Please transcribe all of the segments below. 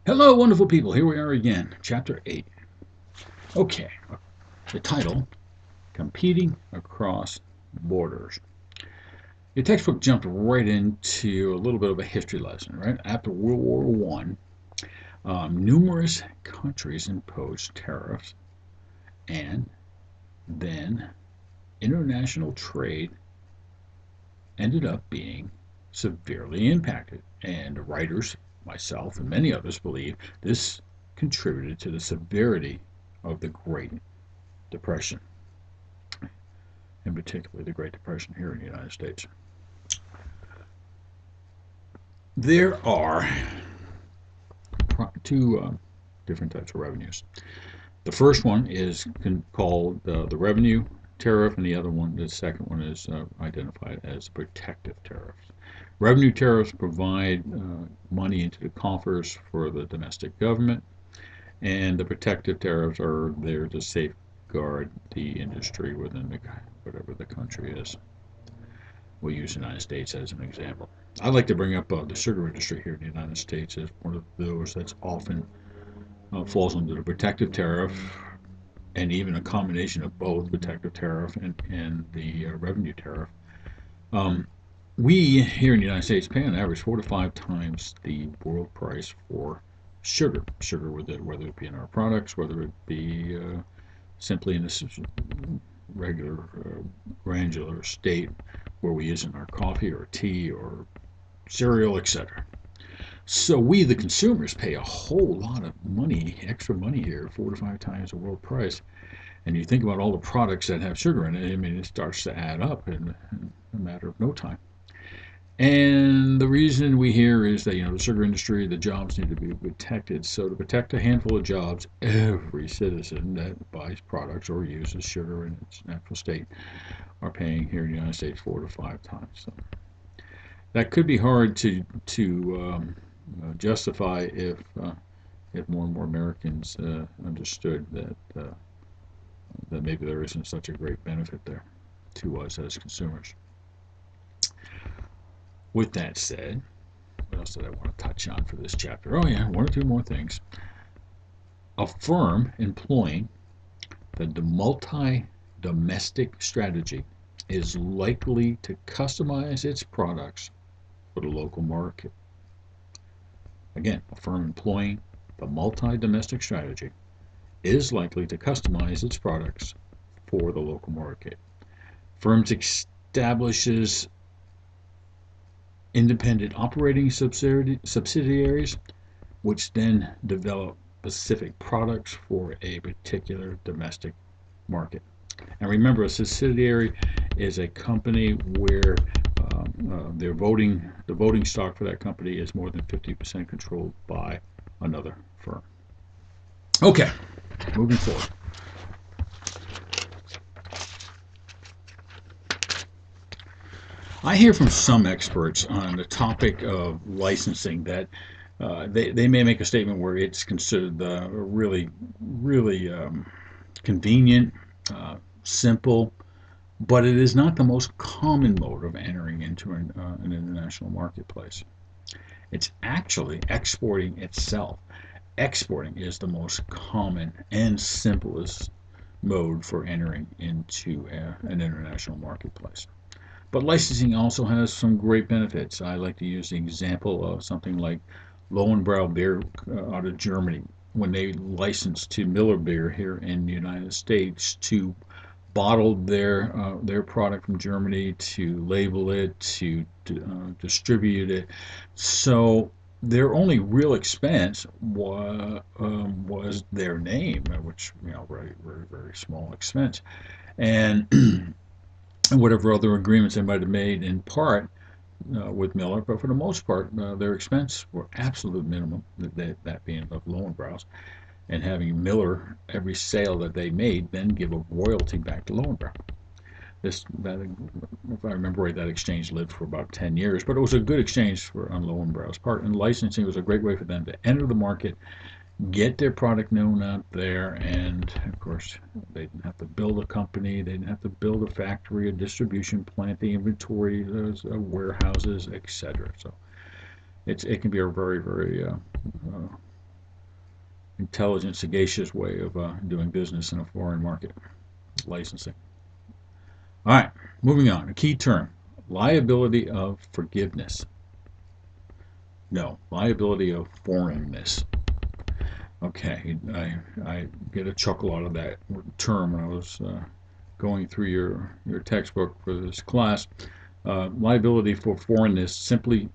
Hello, wonderful people. Here we are again, Chapter 8. Okay, the title, Competing Across Borders. Your textbook jumped right into a little bit of a history lesson, right? After World War One, numerous countries imposed tariffs, and then international trade ended up being severely impacted. And writers, myself, and many others believe this contributed to the severity of the Great Depression, in particular the Great Depression here in the United States. There are two different types of revenues. The first one is called the revenue tariff, and the other one, the second one, is identified as protective tariffs. Revenue tariffs provide money into the coffers for the domestic government, and the protective tariffs are there to safeguard the industry within whatever the country is. We'll use the United States as an example. I'd like to bring up the sugar industry here in the United States as one of those that's often falls under the protective tariff, and even a combination of both protective tariff and the revenue tariff. Um, we here in the United States pay on average 4 to 5 times the world price for sugar, whether it be in our products, whether it be simply in this regular granular state where we use it in our coffee or tea or cereal, etc. So we, the consumers, pay a whole lot of money, extra money here, 4 to 5 times the world price. And you think about all the products that have sugar in it, I mean, it starts to add up in a matter of no time. And the reason we hear is that, the sugar industry, the jobs need to be protected. So to protect a handful of jobs, every citizen that buys products or uses sugar in its natural state are paying here in the United States 4 to 5 times. So that could be hard to justify if more and more Americans understood that maybe there isn't such a great benefit there to us as consumers. With that said, what else did I want to touch on for this chapter? Oh yeah, one or two more things. A firm employing the multi-domestic strategy is likely to customize its products for the local market. Again, a firm employing the multi-domestic strategy is likely to customize its products for the local market. Firms establishes independent operating subsidiaries, which then develop specific products for a particular domestic market. And remember, a subsidiary is a company where the voting stock for that company is more than 50% controlled by another firm. Okay, moving forward. I hear from some experts on the topic of licensing that they may make a statement where it's considered really convenient, simple, but it is not the most common mode of entering into an international marketplace. It's actually exporting itself. Exporting is the most common and simplest mode for entering into an international marketplace. But licensing also has some great benefits. I like to use the example of something like Lowenbrau beer out of Germany. When they licensed to Miller Beer here in the United States to bottle their product from Germany, to label it, to distribute it. So their only real expense was their name, which very small expense, and whatever other agreements they might have made in part with Miller, but for the most part, their expense were absolute minimum. That being of Lowenbrau's, and having Miller, every sale that they made, then give a royalty back to Lowenbrau. If I remember right, that exchange lived for about 10 years, but it was a good exchange on Lowenbrau's part. And licensing was a great way for them to enter the market, get their product known out there, and of course, they didn't have to build a company, they didn't have to build a factory, a distribution plant, the inventory, warehouses, etc. So it can be a very intelligent, sagacious way of doing business in a foreign market, licensing. All right, moving on. A key term, liability of forgiveness. No, liability of foreignness. Okay, I get a chuckle out of that term when I was going through your textbook for this class. Liability for foreignness simply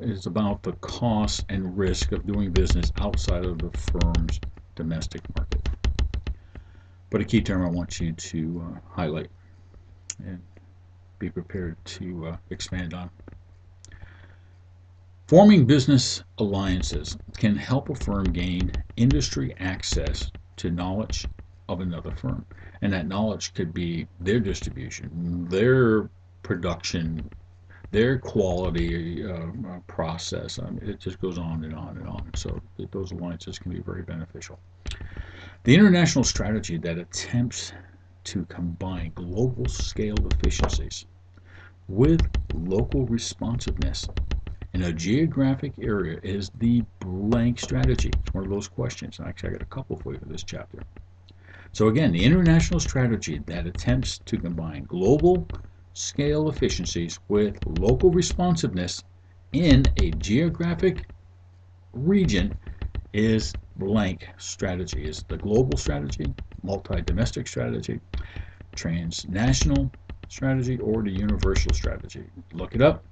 is about the cost and risk of doing business outside of the firm's domestic market. But a key term I want you to highlight and be prepared to expand on. Forming business alliances can help a firm gain industry access to knowledge of another firm. And that knowledge could be their distribution, their production, their quality process. I mean, it just goes on and on and on. So those alliances can be very beneficial. The international strategy that attempts to combine global scale efficiencies with local responsiveness in a geographic area is the blank strategy. It's one of those questions. Actually, I got a couple for you for this chapter. So again, the international strategy that attempts to combine global scale efficiencies with local responsiveness in a geographic region is blank strategy. Is the global strategy, multi-domestic strategy, transnational strategy, or the universal strategy? Look it up.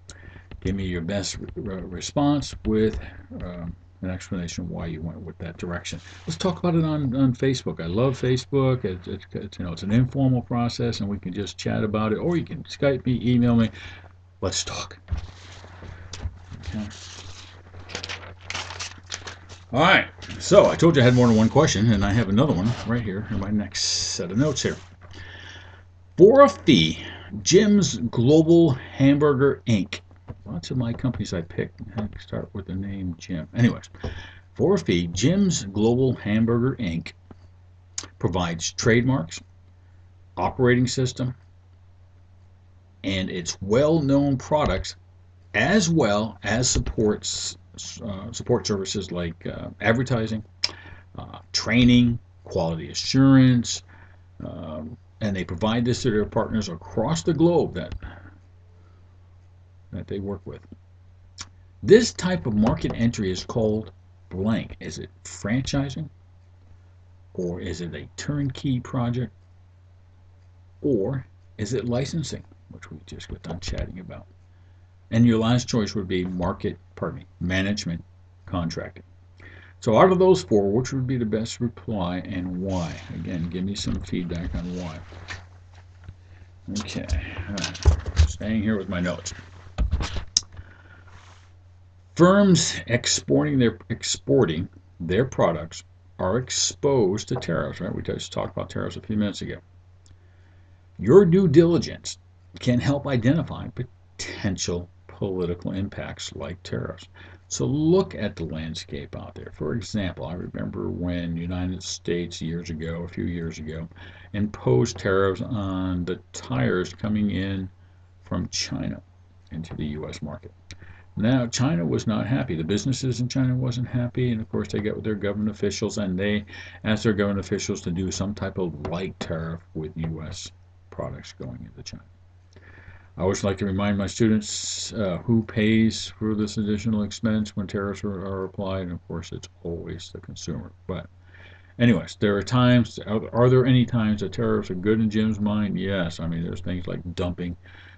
Give me your best response with an explanation of why you went with that direction. Let's talk about it on Facebook. I love Facebook. It's an informal process, and we can just chat about it, or you can Skype me, email me. Let's talk. Okay. All right. So I told you I had more than one question, and I have another one right here in my next set of notes here. For a fee, Jim's Global Hamburger Inc. Lots of my companies I picked start with the name Jim. Anyways, for a fee, Jim's Global Hamburger Inc. provides trademarks, operating system, and its well-known products, as well as support services like advertising, training, quality assurance, and they provide this to their partners across the globe that they work with. This type of market entry is called blank. Is it franchising? Or is it a turnkey project? Or is it licensing, which we just got done chatting about? And your last choice would be management contracting. So out of those four, which would be the best reply and why? Again, give me some feedback on why. Okay, staying here with my notes. Firms exporting their products are exposed to tariffs, right? We just talked about tariffs a few minutes ago. Your due diligence can help identify potential political impacts like tariffs. So look at the landscape out there. For example, I remember when the United States a few years ago, imposed tariffs on the tires coming in from China into the U.S. market. Now, China was not happy. The businesses in China wasn't happy, and of course they got with their government officials, and they asked their government officials to do some type of light tariff with U.S. products going into China. I always like to remind my students who pays for this additional expense when tariffs are applied, and of course it's always the consumer. But anyways, there are times, are there any times that tariffs are good in Jim's mind? Yes. I mean, there's things like dumping,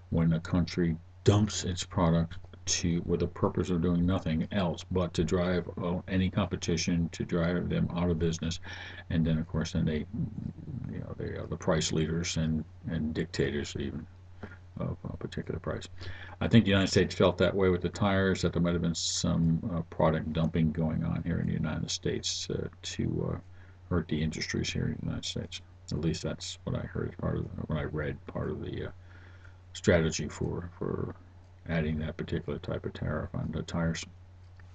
when a country dumps its product with the purpose of doing nothing else but to drive any competition, to drive them out of business, and then of course they are the price leaders and dictators even of a particular price. I think the United States felt that way with the tires, that there might have been some product dumping going on here in the United States to hurt the industries here in the United States. At least that's what I heard when I read part of the strategy for adding that particular type of tariff on the tires,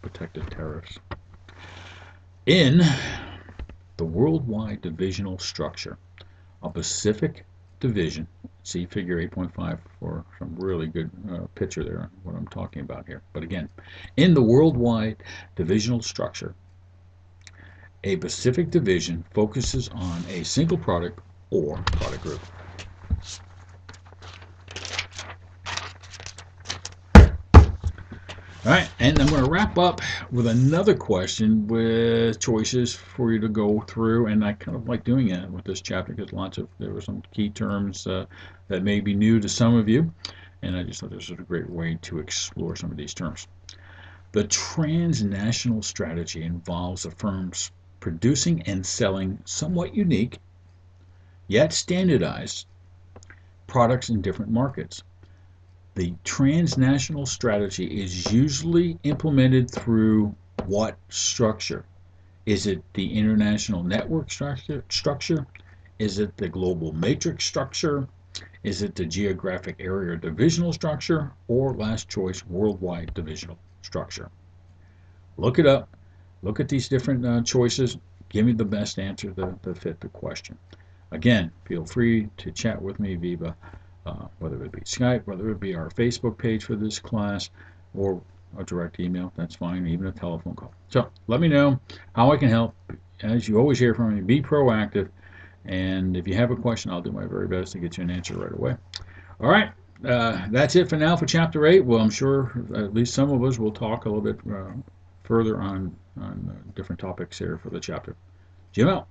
protective tariffs. In the worldwide divisional structure, a Pacific division, see figure 8.5 for some really good picture there on what I'm talking about here. But again, in the worldwide divisional structure, A specific division focuses on a single product or product group. All right, and I'm going to wrap up with another question with choices for you to go through, and I kind of like doing that with this chapter because there were some key terms that may be new to some of you, and I just thought this was a great way to explore some of these terms. The transnational strategy involves a firm's producing and selling somewhat unique, yet standardized, products in different markets. The transnational strategy is usually implemented through what structure? Is it the international network structure? Is it the global matrix structure? Is it the geographic area divisional structure? Or last choice, worldwide divisional structure? Look it up. Look at these different choices. Give me the best answer that fit the question. Again, feel free to chat with me via whether it be Skype, whether it be our Facebook page for this class, or a direct email. That's fine, even a telephone call. So let me know how I can help. As you always hear from me, be proactive. And if you have a question, I'll do my very best to get you an answer right away. All right, that's it for now for Chapter 8. Well, I'm sure at least some of us will talk a little bit further on different topics here for the chapter. Jim out.